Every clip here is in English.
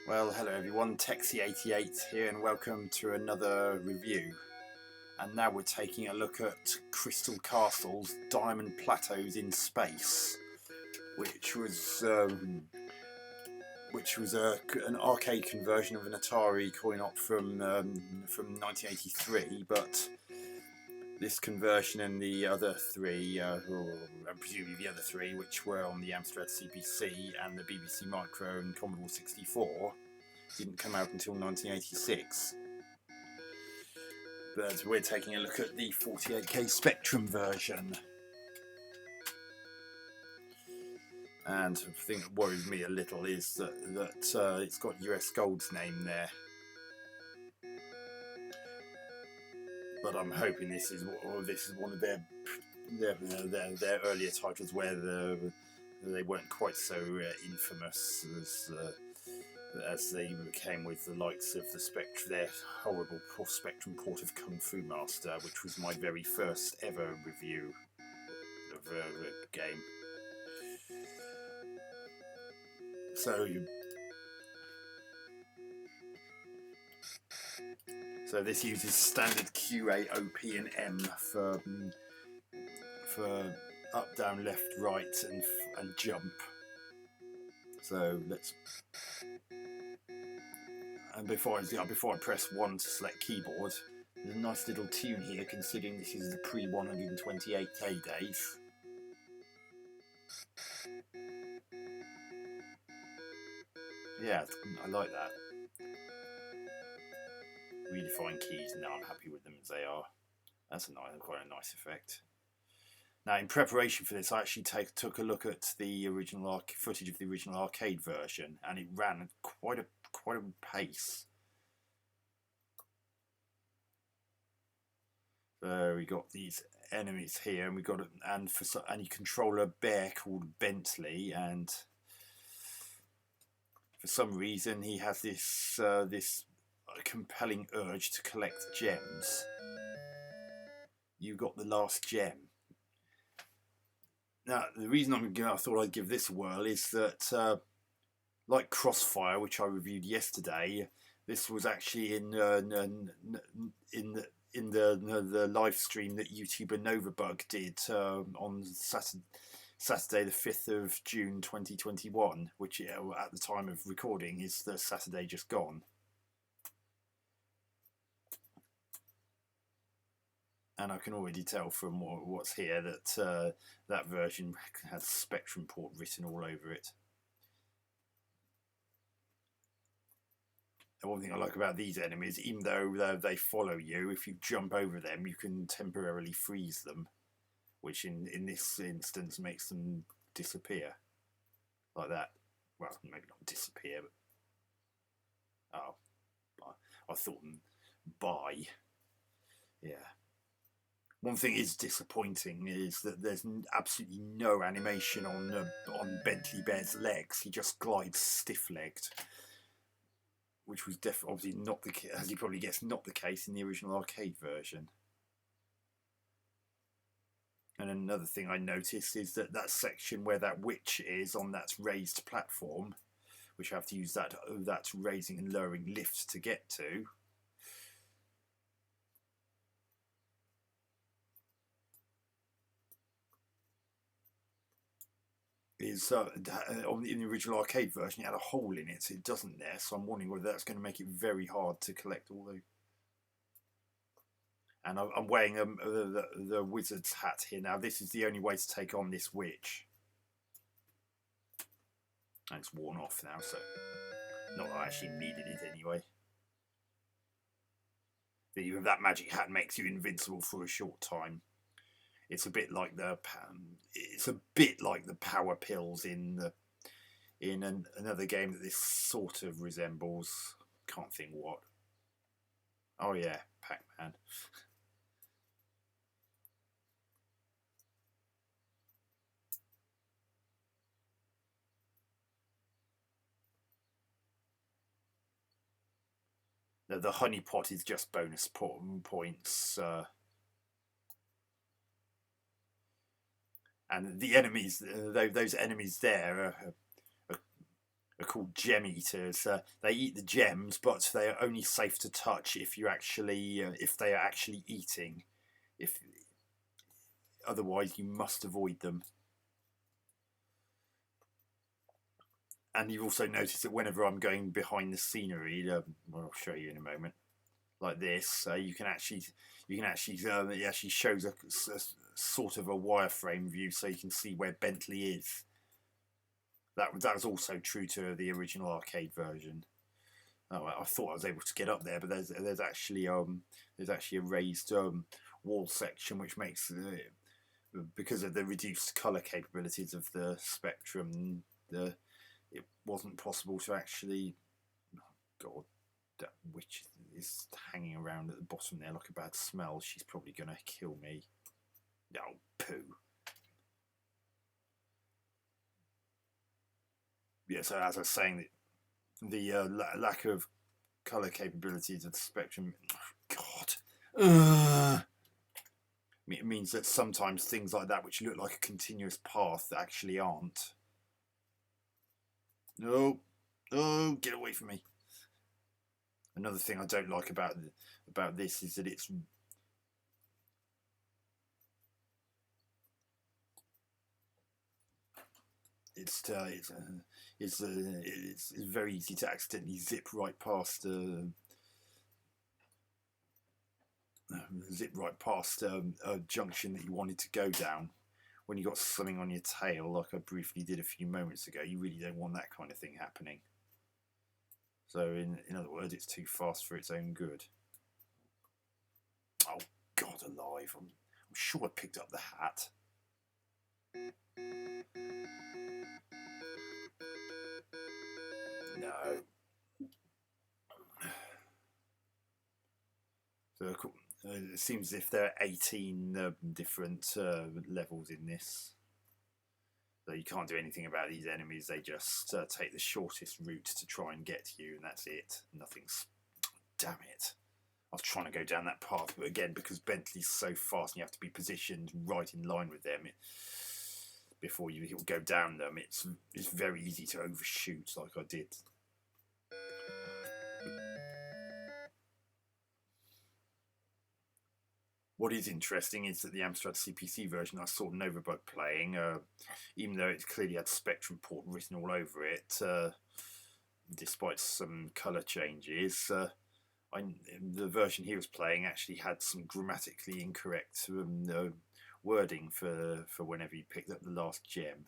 Well, hello everyone, Texie88 here and welcome to another review. And now we're taking a look at Crystal Castle's Diamond Plateaus in Space, which was an arcade conversion of an Atari coin-op from 1983, but this conversion and the other three, or presumably the other three, which were on the Amstrad CPC and the BBC Micro and Commodore 64, didn't come out until 1986. But we're taking a look at the 48K Spectrum version. And the thing that worries me a little is that it's got US Gold's name there. But I'm hoping this is one of their earlier titles where they weren't quite so infamous as they became with the likes of their horrible Spectrum port of Kung Fu Master, which was my very first ever review of a game. So this uses standard QA, OP and M for up, down, left, right and jump. So let's, and before I press 1 to select keyboard, there's a nice little tune here considering this is the pre-128K days. Yeah, I like that. Redefine keys, now I'm happy with them as they are. That's quite a nice effect. Now, in preparation for this, I actually took a look at the original footage of the original arcade version, and it ran at quite a pace. So we got these enemies here, and we got and you control a bear called Bentley, and for some reason he has this compelling urge to collect gems. You got the last gem. Now, the reason I thought I'd give this a whirl is that, like Crossfire, which I reviewed yesterday, this was actually in the live stream that YouTuber Novabug did on Saturday the 5th of June 2021, which at the time of recording is the Saturday just gone. And I can already tell from what's here that that version has Spectrum port written all over it. And one thing I like about these enemies, even though they follow you, if you jump over them, you can temporarily freeze them, which in this instance makes them disappear, like that. Well, maybe not disappear, but I thought buy. Yeah. One thing is disappointing is that there's absolutely no animation on Bentley Bear's legs. He just glides stiff-legged, which was obviously not the case, as you probably guessed, not the case in the original arcade version. And another thing I noticed is that section where that witch is on that raised platform, which I have to use that raising and lowering lift to get to, is in the original arcade version it had a hole in it. It doesn't there, so I'm wondering whether that's going to make it very hard to collect all those. And I'm wearing the wizard's hat here now. This is the only way to take on this witch, and it's worn off now, so not that I actually needed it anyway. That magic hat makes you invincible for a short time. It's a bit like the power pills in another game that this sort of resembles. Can't think what. Oh yeah, Pac-Man. The honey pot is just bonus points. And the enemies, those enemies there, are called gem eaters. They eat the gems, but they are only safe to touch if you actually, if they are actually eating. If otherwise, you must avoid them. And you've also noticed that whenever I'm going behind the scenery, I'll show you in a moment, like this, you can actually it actually shows a sort of a wireframe view, so you can see where Bentley is. That was also true to the original arcade version. Oh, I thought I was able to get up there, but there's actually a raised wall section, which makes because of the reduced color capabilities of the Spectrum, it wasn't possible to actually. God, that witch is hanging around at the bottom there like a bad smell. She's probably going to kill me. Oh, poo. Yeah, so as I was saying, the lack of colour capabilities of the Spectrum, God, it means that sometimes things like that, which look like a continuous path, actually aren't. No, oh, get away from me. Another thing I don't like about this is that it's very easy to accidentally zip right past a junction that you wanted to go down when you got something on your tail, like I briefly did a few moments ago. You really don't want that kind of thing happening. So in other words, it's too fast for its own good. Oh, God alive, I'm sure I picked up the hat. No. So it seems as if there are 18 different levels in this. So you can't do anything about these enemies. They just take the shortest route to try and get to you, and that's it. Nothing's... Damn it. I was trying to go down that path, but again, because Bentley's so fast and you have to be positioned right in line with them before you go down them, it's very easy to overshoot like I did. What is interesting is that the Amstrad CPC version I saw Novabug playing, even though it clearly had Spectrum port written all over it, despite some colour changes, the version he was playing actually had some grammatically incorrect wording for whenever you picked up the last gem.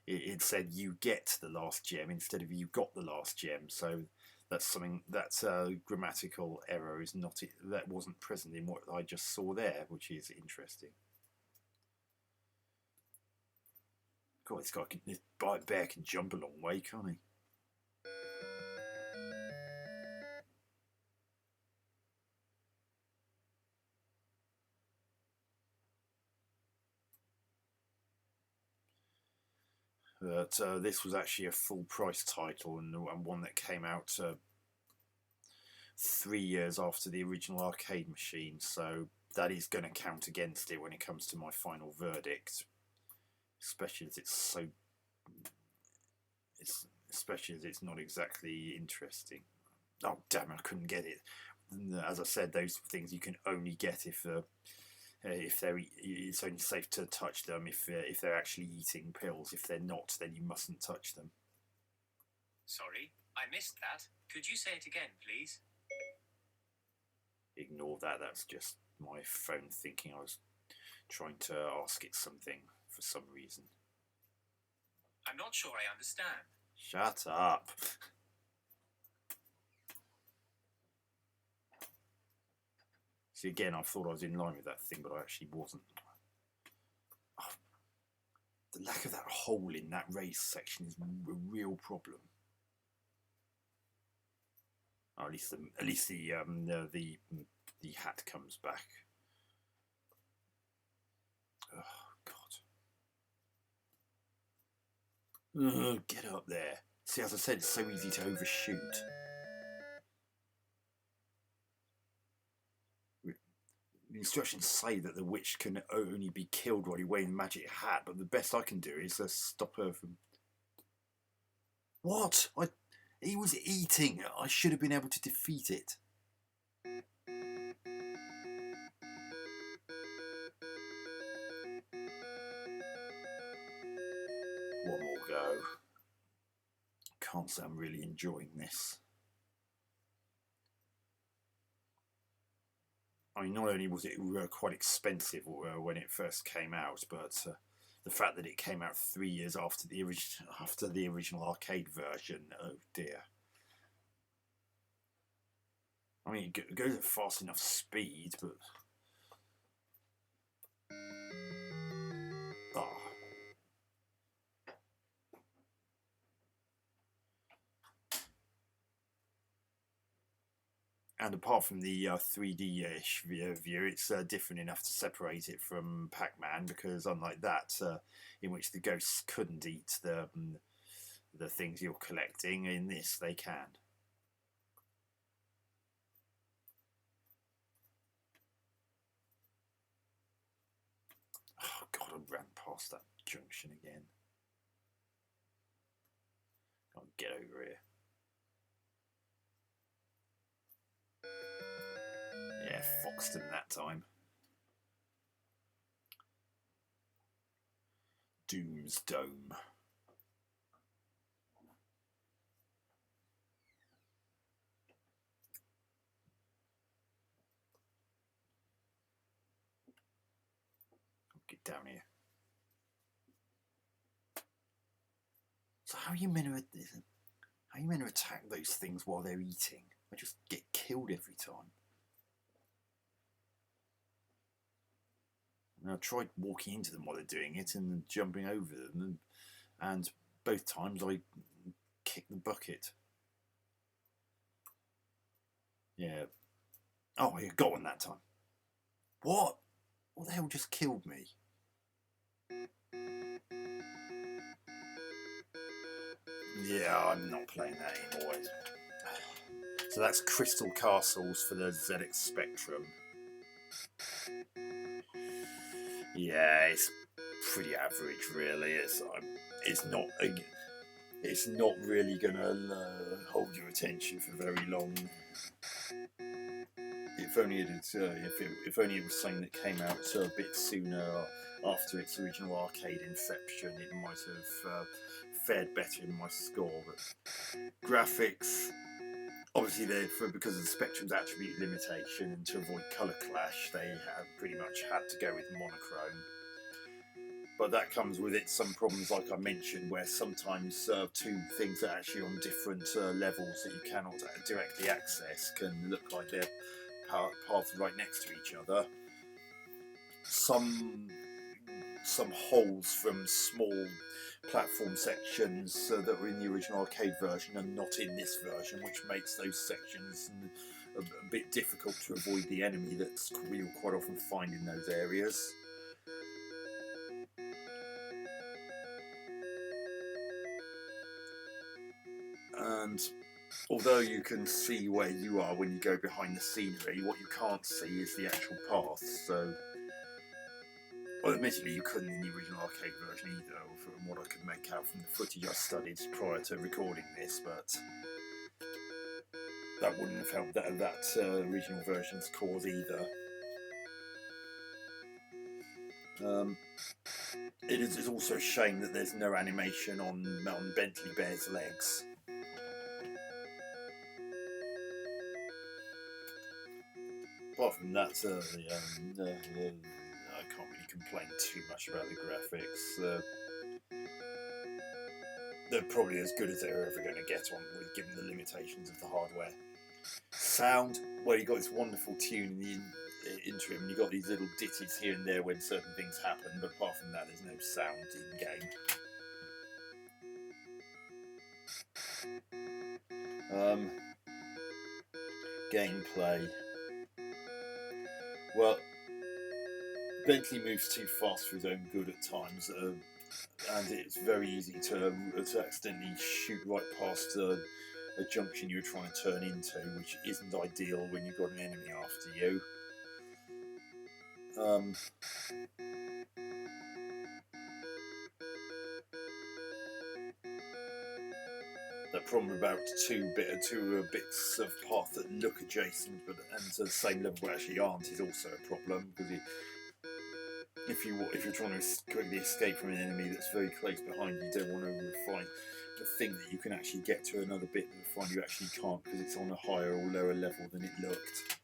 It said you get the last gem instead of you got the last gem, so that's something, that's a grammatical error that wasn't present in what I just saw there, which is interesting. God, this bear can jump a long way, can't he? But this was actually a full price title and one that came out 3 years after the original arcade machine, so that is going to count against it when it comes to my final verdict, especially as it's not exactly interesting. Oh damn it, I couldn't get it. As I said, those things you can only get if it's only safe to touch them if they're actually eating pills. If they're not, then you mustn't touch them. Sorry, I missed that. Could you say it again, please? Ignore that. That's just my phone thinking I was trying to ask it something for some reason. I'm not sure I understand. Shut up. See, again, I thought I was in line with that thing, but I actually wasn't. Oh, the lack of that hole in that race section is a real problem. Or at least the hat comes back. Oh God! Get up there. See, as I said, it's so easy to overshoot. The instructions say that the witch can only be killed while you're wearing the magic hat, but the best I can do is stop her from... What? He was eating. I should have been able to defeat it. One more go. Can't say I'm really enjoying this. I mean, not only was it quite expensive when it first came out, but the fact that it came out 3 years after the original arcade version, oh dear. I mean, it goes at fast enough speed, but and apart from the 3D-ish view, it's different enough to separate it from Pac-Man, because unlike that, in which the ghosts couldn't eat the things you're collecting, in this they can. Oh God, I ran past that junction again. Can't get over here. Yeah, Foxton that time. Doom's Dome. Get down here. So how are you meant to attack those things while they're eating? I just get killed every time. And I tried walking into them while they're doing it and jumping over them, and both times I kicked the bucket. Yeah. Oh, I got one that time. What? What the hell just killed me? Yeah, I'm not playing that anymore. So that's Crystal Castles for the ZX Spectrum. Yeah, it's pretty average, really. It's not really gonna hold your attention for very long. If only if only it was something that came out a bit sooner after its original arcade inception, it might have fared better in my score. But graphics, obviously, because of the Spectrum's attribute limitation and to avoid colour clash, they have pretty much had to go with monochrome. But that comes with it some problems, like I mentioned, where sometimes two things are actually on different levels that you cannot directly access can look like they're paths right next to each other. Some holes from small platform sections that were in the original arcade version are not in this version, which makes those sections a bit difficult to avoid the enemy that you'll quite often find in those areas. And although you can see where you are when you go behind the scenery, what you can't see is the actual path. So, well, admittedly, you couldn't in the original arcade version either, from what I could make out from the footage I studied prior to recording this, but that wouldn't have helped that original version's cause either. It is also a shame that there's no animation on Bentley Bear's legs. Apart from that, I can't really complain too much about the graphics. They're probably as good as they're ever going to get on, given the limitations of the hardware. Sound, well, you got this wonderful tune in the interim, and you got these little ditties here and there when certain things happen, but apart from that, there's no sound in game. Gameplay. Well, Bentley moves too fast for his own good at times, and it's very easy to accidentally shoot right past a junction you're trying to turn into, which isn't ideal when you've got an enemy after you. that problem about two bits of path that look adjacent but and to the same level but actually aren't is also a problem, because if you're trying to quickly escape from an enemy that's very close behind you, you don't want to find the thing that you can actually get to another bit and find you actually can't because it's on a higher or lower level than it looked.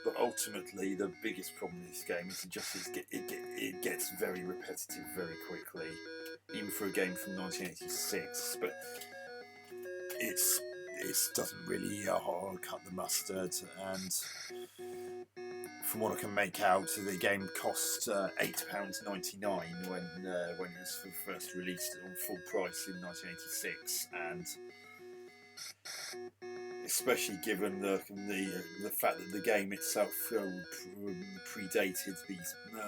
But ultimately, the biggest problem in this game is it gets very repetitive very quickly, even for a game from 1986. But it doesn't really cut the mustard. And from what I can make out, the game cost £8.99 when it was first released on full price in 1986, and especially given the fact that the game itself predated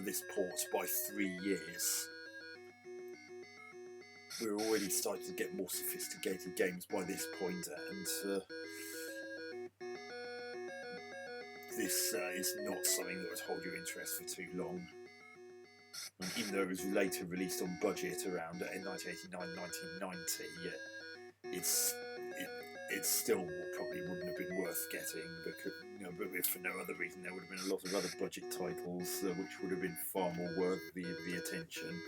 this port by 3 years. We're already starting to get more sophisticated games by this point, and this is not something that would hold your interest for too long. And even though it was later released on budget around 1989, 1990, it still probably wouldn't have been worth getting, because but if for no other reason, there would have been a lot of other budget titles which would have been far more worthy of the attention.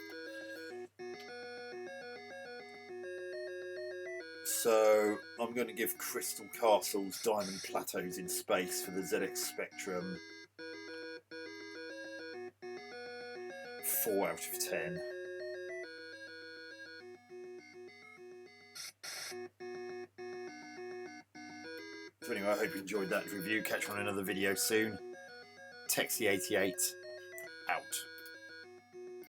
So I'm going to give Crystal Castle's Diamond Plateaus in Space for the ZX Spectrum 4 out of 10. So anyway, I hope you enjoyed that review. Catch you on another video soon. Texie88 out.